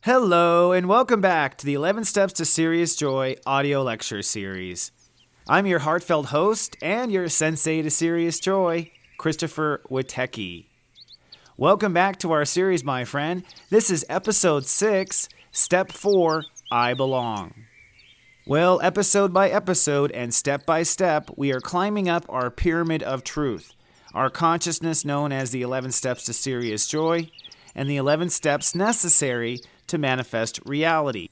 Hello, and welcome back to the 11 Steps to Sirius JoY audio lecture series. I'm your heartfelt host and your sensei to Sirius JoY, Christopher Witecki. Welcome back to our series, my friend. This is episode 6, step 4, I Belong. Well, episode by episode and step by step, we are climbing up our pyramid of truth, our consciousness known as the 11 Steps to Sirius JoY, and the 11 steps necessary to manifest reality.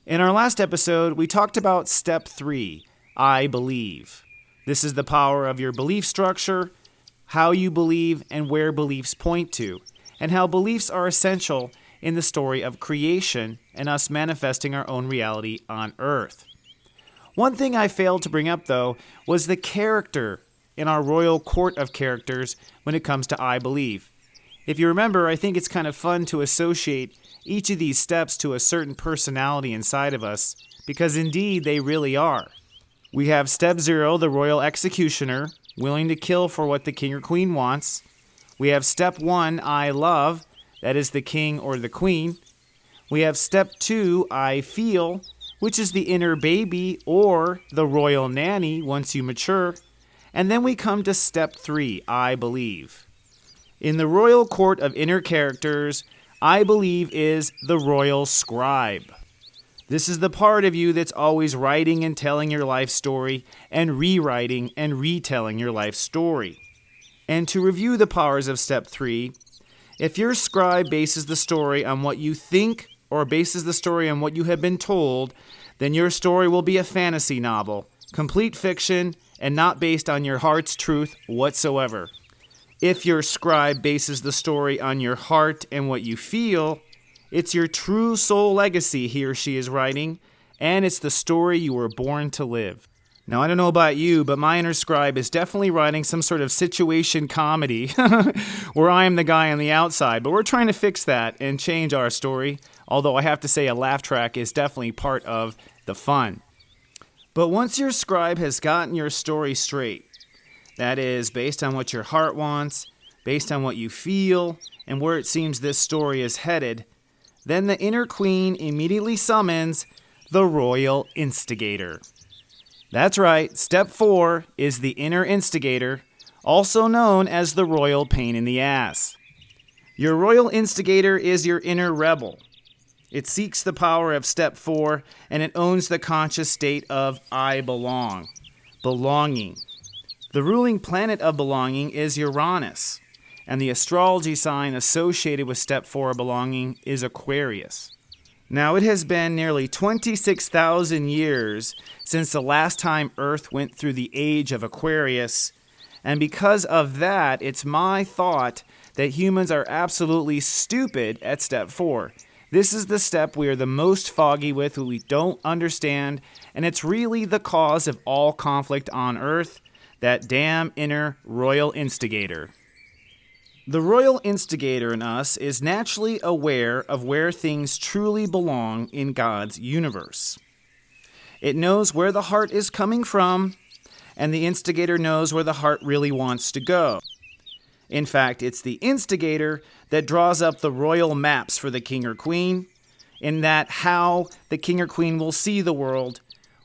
In our last episode, we talked about step 3, I believe. This is the power of your belief structure, how you believe and where beliefs point to, and how beliefs are essential in the story of creation and us manifesting our own reality on Earth. One thing I failed to bring up, though, was the character in our royal court of characters when it comes to I believe. If you remember, I think it's kind of fun to associate each of these steps to a certain personality inside of us, because indeed they really are. We have step 0, the royal executioner, willing to kill for what the king or queen wants. We have step 1, I love, that is the king or the queen. We have step 2, I feel, which is the inner baby or the royal nanny once you mature. And then we come to step 3, I believe. In the royal court of inner characters, I believe is the royal scribe. This is the part of you that's always writing and telling your life story and rewriting and retelling your life story. And to review the powers of step 3, if your scribe bases the story on what you think or bases the story on what you have been told, then your story will be a fantasy novel, complete fiction, and not based on your heart's truth whatsoever. If your scribe bases the story on your heart and what you feel, it's your true soul legacy he or she is writing, and it's the story you were born to live. Now, I don't know about you, but my inner scribe is definitely writing some sort of situation comedy where I am the guy on the outside, but we're trying to fix that and change our story, although I have to say a laugh track is definitely part of the fun. But once your scribe has gotten your story straight, that is, based on what your heart wants, based on what you feel, and where it seems this story is headed, then the inner queen immediately summons the royal instigator. That's right, step 4 is the inner instigator, also known as the royal pain in the ass. Your royal instigator is your inner rebel. It seeks the power of step 4, and it owns the conscious state of I belong, belonging. The ruling planet of belonging is Uranus, and the astrology sign associated with step 4 belonging is Aquarius. Now, it has been nearly 26,000 years since the last time Earth went through the age of Aquarius, and because of that, it's my thought that humans are absolutely stupid at step 4. This is the step we are the most foggy with, who we don't understand, and it's really the cause of all conflict on Earth. That damn inner royal instigator. The royal instigator in us is naturally aware of where things truly belong in God's universe. It knows where the heart is coming from, and the instigator knows where the heart really wants to go. In fact, it's the instigator that draws up the royal maps for the king or queen, in that how the king or queen will see the world,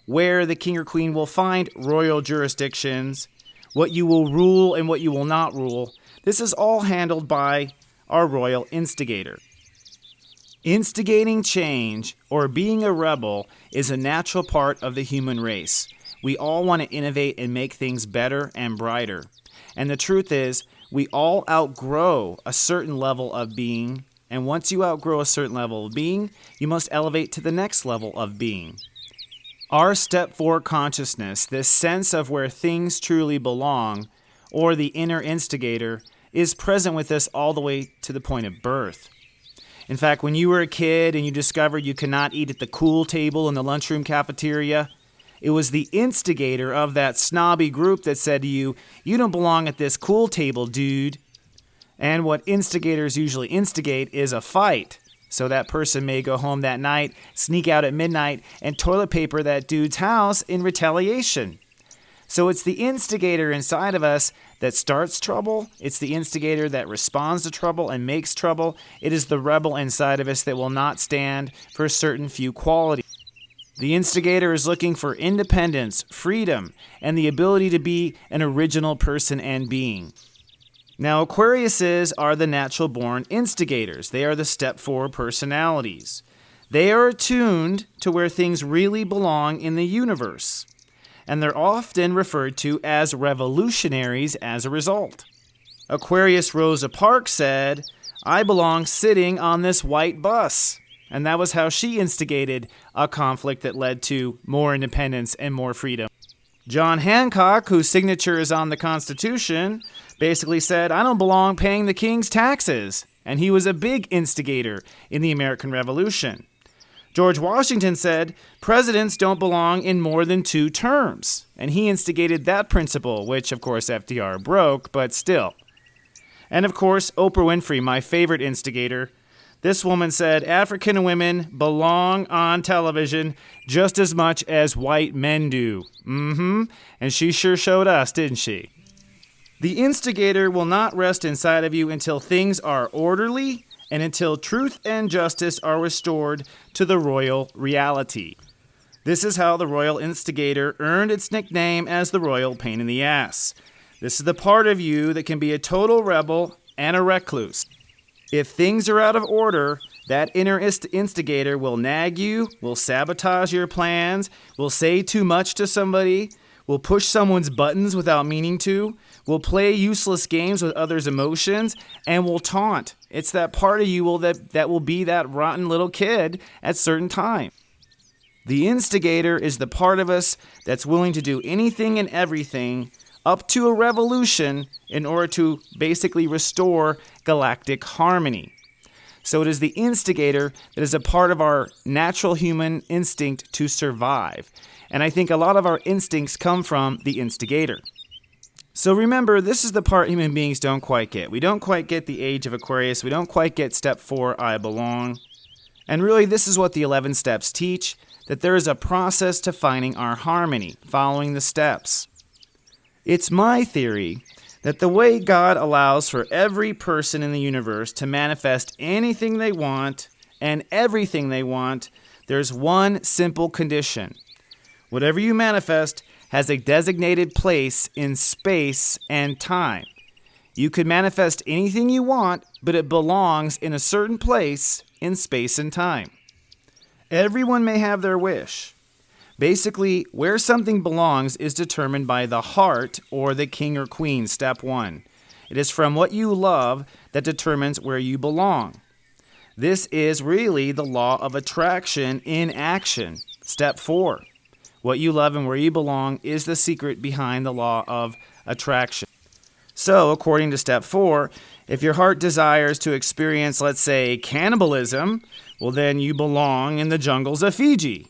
where the king or queen will find royal jurisdictions, what you will rule and what you will not rule. This is all handled by our royal instigator. Instigating change, or being a rebel, is a natural part of the human race. We all want to innovate and make things better and brighter. And the truth is, we all outgrow a certain level of being, and once you outgrow a certain level of being, you must elevate to the next level of being. Our step 4 consciousness, this sense of where things truly belong, or the inner instigator, is present with us all the way to the point of birth. In fact, when you were a kid and you discovered you could not eat at the cool table in the lunchroom cafeteria, it was the instigator of that snobby group that said to you, "You don't belong at this cool table, dude." And what instigators usually instigate is a fight. So that person may go home that night, sneak out at midnight, and toilet paper that dude's house in retaliation. So it's the instigator inside of us that starts trouble. It's the instigator that responds to trouble and makes trouble. It is the rebel inside of us that will not stand for certain few qualities. The instigator is looking for independence, freedom, and the ability to be an original person and being. Now, Aquariuses are the natural-born instigators. They are the step 4 personalities. They are attuned to where things really belong in the universe, and they're often referred to as revolutionaries as a result. Aquarius Rosa Parks said, "I belong sitting on this white bus." And that was how she instigated a conflict that led to more independence and more freedom. John Hancock, whose signature is on the Constitution, basically said, "I don't belong paying the king's taxes." And he was a big instigator in the American Revolution. George Washington said, "Presidents don't belong in more than 2 terms." And he instigated that principle, which, of course, FDR broke, but still. And, of course, Oprah Winfrey, my favorite instigator. This woman said African women belong on television just as much as white men do. And she sure showed us, didn't she? The instigator will not rest inside of you until things are orderly and until truth and justice are restored to the royal reality. This is how the royal instigator earned its nickname as the royal pain in the ass. This is the part of you that can be a total rebel and a recluse. If things are out of order, that inner instigator will nag you, will sabotage your plans, will say too much to somebody, will push someone's buttons without meaning to, will play useless games with others' emotions, and will taunt. It's that part of you that will be that rotten little kid at certain times. The instigator is the part of us that's willing to do anything and everything up to a revolution in order to basically restore galactic harmony. So it is the instigator that is a part of our natural human instinct to survive. And I think a lot of our instincts come from the instigator. So remember, this is the part human beings don't quite get. We don't quite get the age of Aquarius. We don't quite get step 4, I belong. And really, this is what the 11 steps teach, that there is a process to finding our harmony, following the steps. It's my theory that the way God allows for every person in the universe to manifest anything they want and everything they want, there's one simple condition. Whatever you manifest has a designated place in space and time. You could manifest anything you want, but it belongs in a certain place in space and time. Everyone may have their wish. Basically, where something belongs is determined by the heart or the king or queen, step 1. It is from what you love that determines where you belong. This is really the law of attraction in action, step 4. What you love and where you belong is the secret behind the law of attraction. So, according to step 4, if your heart desires to experience, let's say, cannibalism, well then you belong in the jungles of Fiji.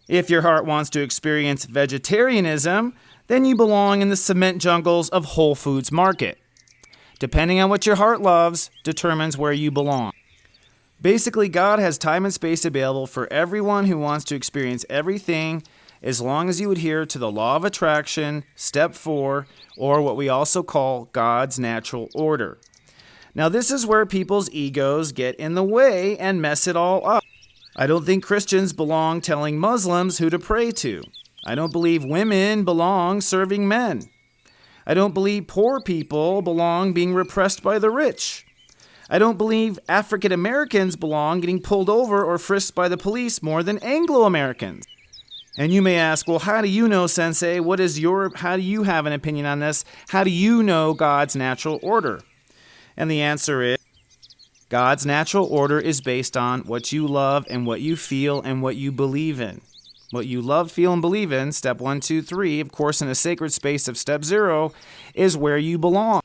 If your heart wants to experience vegetarianism, then you belong in the cement jungles of Whole Foods Market. Depending on what your heart loves, determines where you belong. Basically, God has time and space available for everyone who wants to experience everything, as long as you adhere to the law of attraction, step 4, or what we also call God's natural order. Now, this is where people's egos get in the way and mess it all up. I don't think Christians belong telling Muslims who to pray to. I don't believe women belong serving men. I don't believe poor people belong being repressed by the rich. I don't believe African Americans belong getting pulled over or frisked by the police more than Anglo Americans. And you may ask, well, how do you know, Sensei? How do you have an opinion on this? How do you know God's natural order? And the answer is, God's natural order is based on what you love and what you feel and what you believe in. What you love, feel, and believe in, step 1, 2, 3, of course, in the sacred space of step 0, is where you belong.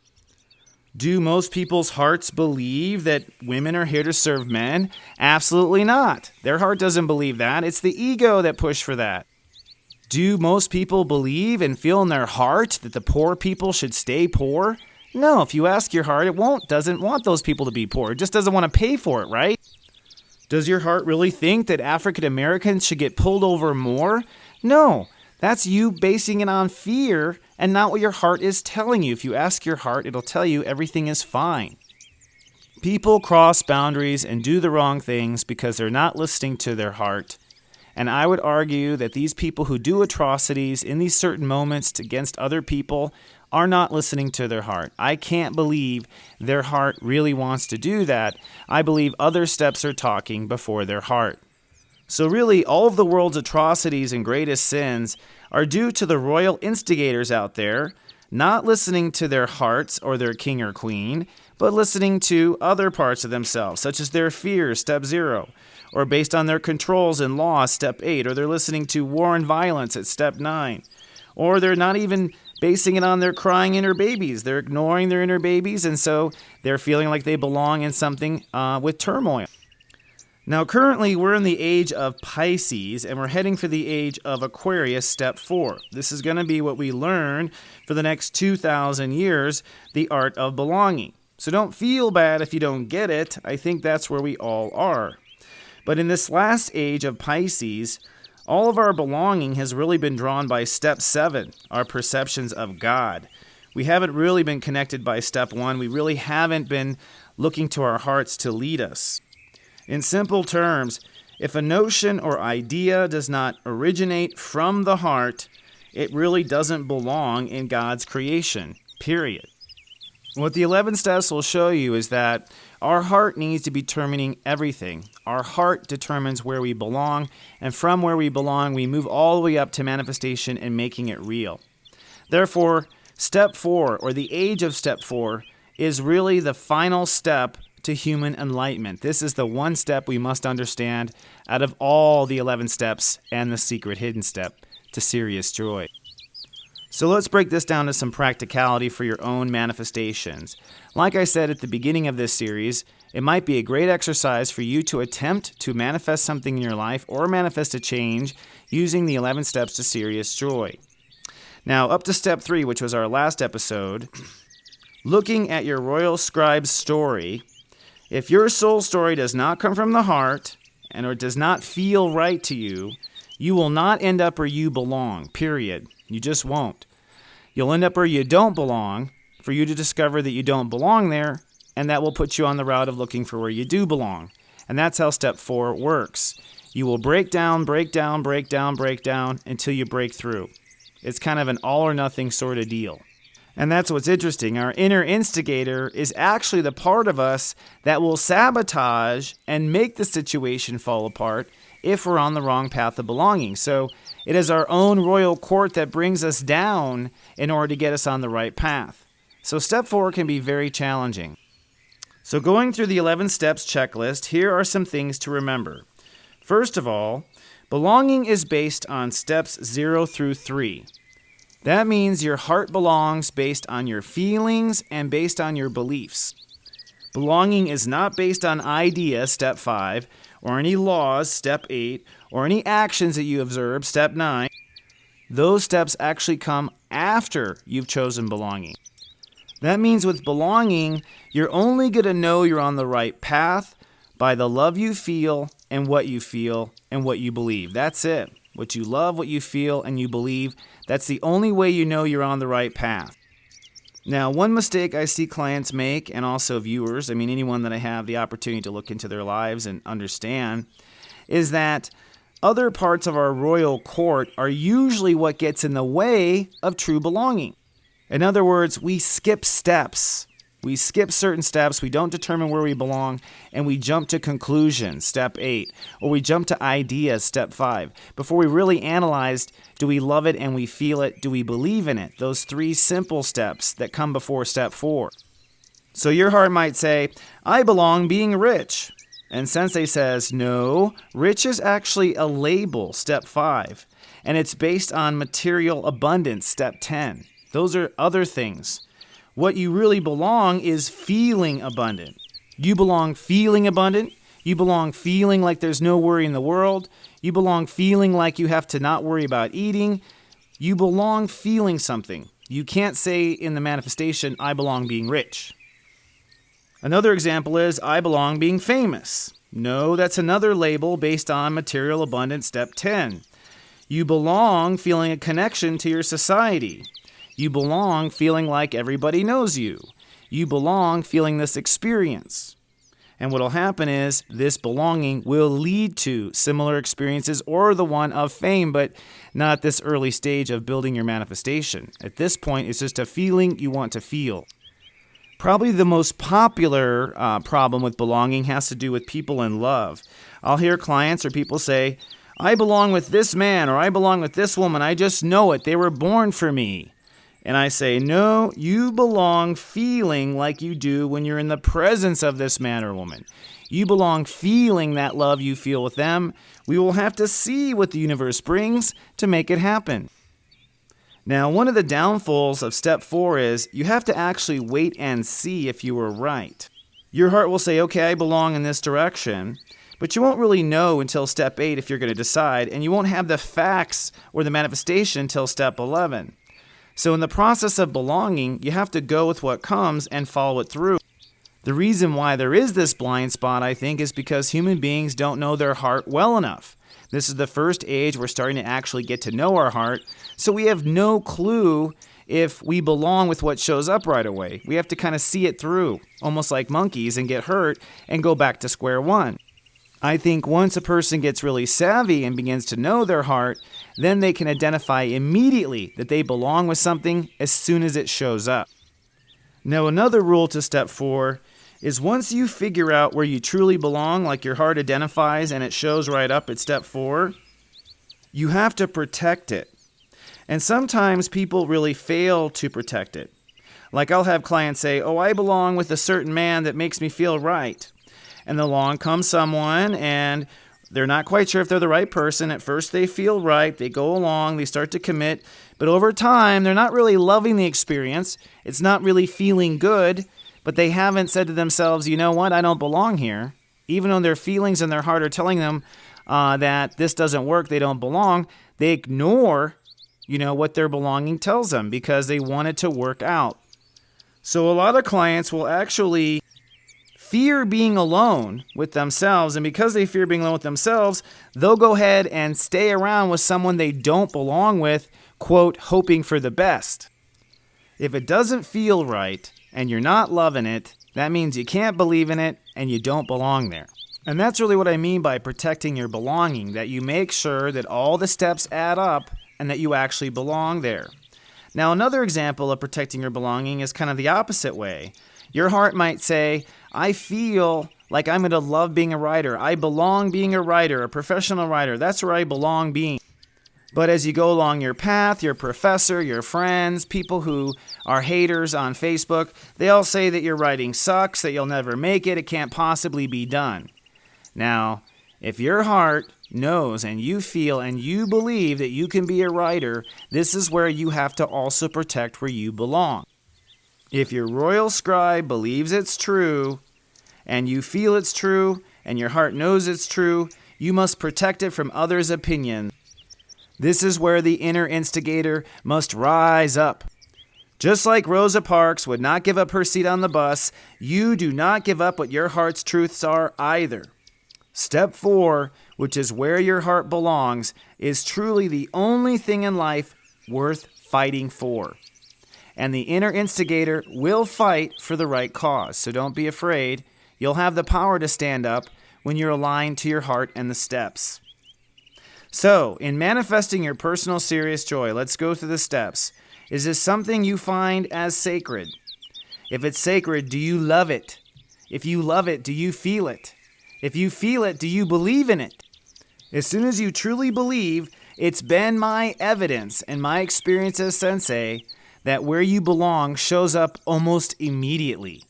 Do most people's hearts believe that women are here to serve men? Absolutely not. Their heart doesn't believe that. It's the ego that pushed for that. Do most people believe and feel in their heart that the poor people should stay poor? No, if you ask your heart, it doesn't want those people to be poor. It just doesn't want to pay for it, right? Does your heart really think that African Americans should get pulled over more? No, That's you basing it on fear and not what your heart is telling you. If you ask your heart, it'll tell you everything is fine. People cross boundaries and do the wrong things because they're not listening to their heart. And I would argue that these people who do atrocities in these certain moments against other people are not listening to their heart. I can't believe their heart really wants to do that. I believe other steps are talking before their heart. So really, all of the world's atrocities and greatest sins are due to the royal instigators out there not listening to their hearts or their king or queen, but listening to other parts of themselves, such as their fears, step 0, or based on their controls and laws, step 8, or they're listening to war and violence at step 9, or they're not even basing it on their crying inner babies. They're ignoring their inner babies, and so they're feeling like they belong in something with turmoil. Now, currently, we're in the age of Pisces, and we're heading for the age of Aquarius, step 4. This is going to be what we learn for the next 2,000 years, the art of belonging. So don't feel bad if you don't get it. I think that's where we all are. But in this last age of Pisces, all of our belonging has really been drawn by step 7, our perceptions of God. We haven't really been connected by step 1. We really haven't been looking to our hearts to lead us. In simple terms, if a notion or idea does not originate from the heart, it really doesn't belong in God's creation, period. What the 11 steps will show you is that our heart needs to be determining everything. Our heart determines where we belong, and from where we belong, we move all the way up to manifestation and making it real. Therefore, step 4, or the age of step 4, is really the final step to human enlightenment. This is the one step we must understand out of all the 11 steps and the secret hidden step to Sirius JoY. So let's break this down to some practicality for your own manifestations. Like I said at the beginning of this series, it might be a great exercise for you to attempt to manifest something in your life or manifest a change using the 11 steps to Sirius JoY. Now, up to step 3, which was our last episode, looking at your royal scribe's story. If your soul story does not come from the heart or does not feel right to you, you will not end up where you belong, period. You just won't. You'll end up where you don't belong for you to discover that you don't belong there, and that will put you on the route of looking for where you do belong. And that's how step 4 works. You will break down until you break through. It's kind of an all or nothing sort of deal. And that's what's interesting. Our inner instigator is actually the part of us that will sabotage and make the situation fall apart if we're on the wrong path of belonging. So it is our own royal court that brings us down in order to get us on the right path. So step 4 can be very challenging. So going through the 11 steps checklist, here are some things to remember. First of all, belonging is based on steps 0 through 3. That means your heart belongs based on your feelings and based on your beliefs. Belonging is not based on ideas, step 5, or any laws, step 8, or any actions that you observe, step 9. Those steps actually come after you've chosen belonging. That means with belonging, you're only going to know you're on the right path by the love you feel and what you believe. That's it. What you love, what you feel, and you believe, that's the only way you know you're on the right path. Now, one mistake I see clients make, and also viewers, anyone that I have the opportunity to look into their lives and understand, is that other parts of our royal court are usually what gets in the way of true belonging. In other words, we skip steps. We skip certain steps, we don't determine where we belong, and we jump to conclusions, step 8, or we jump to ideas, step 5, before we really analyzed, do we love it and we feel it, do we believe in it? Those 3 simple steps that come before step 4. So your heart might say, I belong being rich. And Sensei says, no, rich is actually a label, step 5, and it's based on material abundance, step 10. Those are other things. What you really belong is feeling abundant. You belong feeling abundant. You belong feeling like there's no worry in the world. You belong feeling like you have to not worry about eating. You belong feeling something. You can't say in the manifestation, I belong being rich. Another example is, I belong being famous. No, that's another label based on material abundance, step 10. You belong feeling a connection to your society. You belong feeling like everybody knows you. You belong feeling this experience. And what will happen is this belonging will lead to similar experiences or the one of fame, but not at this early stage of building your manifestation. At this point, it's just a feeling you want to feel. Probably the most popular problem with belonging has to do with people in love. I'll hear clients or people say, I belong with this man or I belong with this woman. I just know it. They were born for me. And I say, no, you belong feeling like you do when you're in the presence of this man or woman. You belong feeling that love you feel with them. We will have to see what the universe brings to make it happen. Now, one of the downfalls of step 4 is you have to actually wait and see if you were right. Your heart will say, okay, I belong in this direction, but you won't really know until step 8 if you're going to decide, and you won't have the facts or the manifestation until step 11. So in the process of belonging, you have to go with what comes and follow it through. The reason why there is this blind spot, I think, is because human beings don't know their heart well enough. This is the first age we're starting to actually get to know our heart, so we have no clue if we belong with what shows up right away. We have to kind of see it through, almost like monkeys, and get hurt and go back to square one. I think once a person gets really savvy and begins to know their heart, then they can identify immediately that they belong with something as soon as it shows up. Now, another rule to step 4 is once you figure out where you truly belong, like your heart identifies and it shows right up at step 4, you have to protect it. And sometimes people really fail to protect it. Like I'll have clients say, oh, I belong with a certain man that makes me feel right. And along comes someone and they're not quite sure if they're the right person. At first they feel right, they go along, they start to commit, but over time they're not really loving the experience. It's not really feeling good, but they haven't said to themselves, you know what, I don't belong here. Even though their feelings and their heart are telling them that this doesn't work, they don't belong, they ignore, what their belonging tells them because they want it to work out. So a lot of clients will actually fear being alone with themselves, and because they fear being alone with themselves, they'll go ahead and stay around with someone they don't belong with, quote, hoping for the best. If it doesn't feel right and you're not loving it, that means you can't believe in it and you don't belong there. And that's really what I mean by protecting your belonging, that you make sure that all the steps add up and that you actually belong there. Now, another example of protecting your belonging is kind of the opposite way. Your heart might say, I feel like I'm going to love being a writer. I belong being a writer, a professional writer. That's where I belong being. But as you go along your path, your professor, your friends, people who are haters on Facebook, they all say that your writing sucks, that you'll never make it, it can't possibly be done. Now, if your heart knows and you feel and you believe that you can be a writer, this is where you have to also protect where you belong. If your royal scribe believes it's true, and you feel it's true, and your heart knows it's true, you must protect it from others' opinions. This is where the inner instigator must rise up. Just like Rosa Parks would not give up her seat on the bus, you do not give up what your heart's truths are either. Step 4, which is where your heart belongs, is truly the only thing in life worth fighting for. And the inner instigator will fight for the right cause. So don't be afraid. You'll have the power to stand up when you're aligned to your heart and the steps. So, in manifesting your personal serious joy, let's go through the steps. Is this something you find as sacred? If it's sacred, do you love it? If you love it, do you feel it? If you feel it, do you believe in it? As soon as you truly believe, it's been my evidence and my experience as sensei that where you belong shows up almost immediately.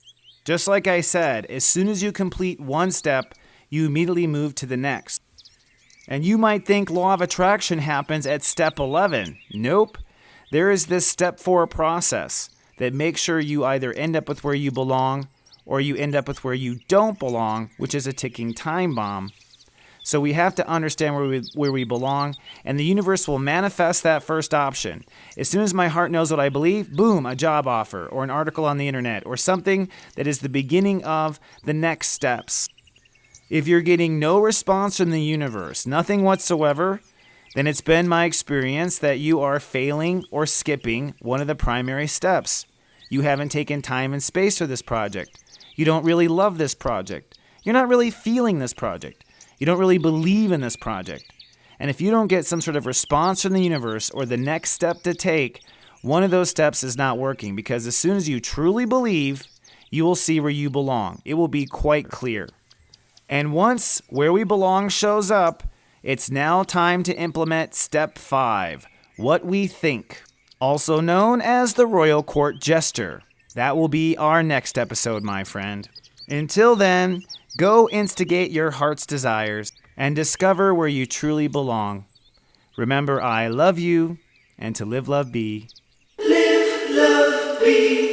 Just like I said, as soon as you complete one step, you immediately move to the next. And you might think law of attraction happens at step 11. Nope. There is this step 4 process that makes sure you either end up with where you belong or you end up with where you don't belong, which is a ticking time bomb. So we have to understand where we belong, and the universe will manifest that first option. As soon as my heart knows what I believe, boom, a job offer or an article on the internet or something that is the beginning of the next steps. If you're getting no response from the universe, nothing whatsoever, then it's been my experience that you are failing or skipping one of the primary steps. You haven't taken time and space for this project. You don't really love this project. You're not really feeling this project. You don't really believe in this project. And if you don't get some sort of response from the universe or the next step to take, one of those steps is not working, because as soon as you truly believe, you will see where you belong. It will be quite clear. And once where we belong shows up, it's now time to implement step 5, what we think, also known as the Royal Court Jester. That will be our next episode, my friend. Until then, go instigate your heart's desires and discover where you truly belong. Remember, I love you, and to live, love, be. Live, love, be.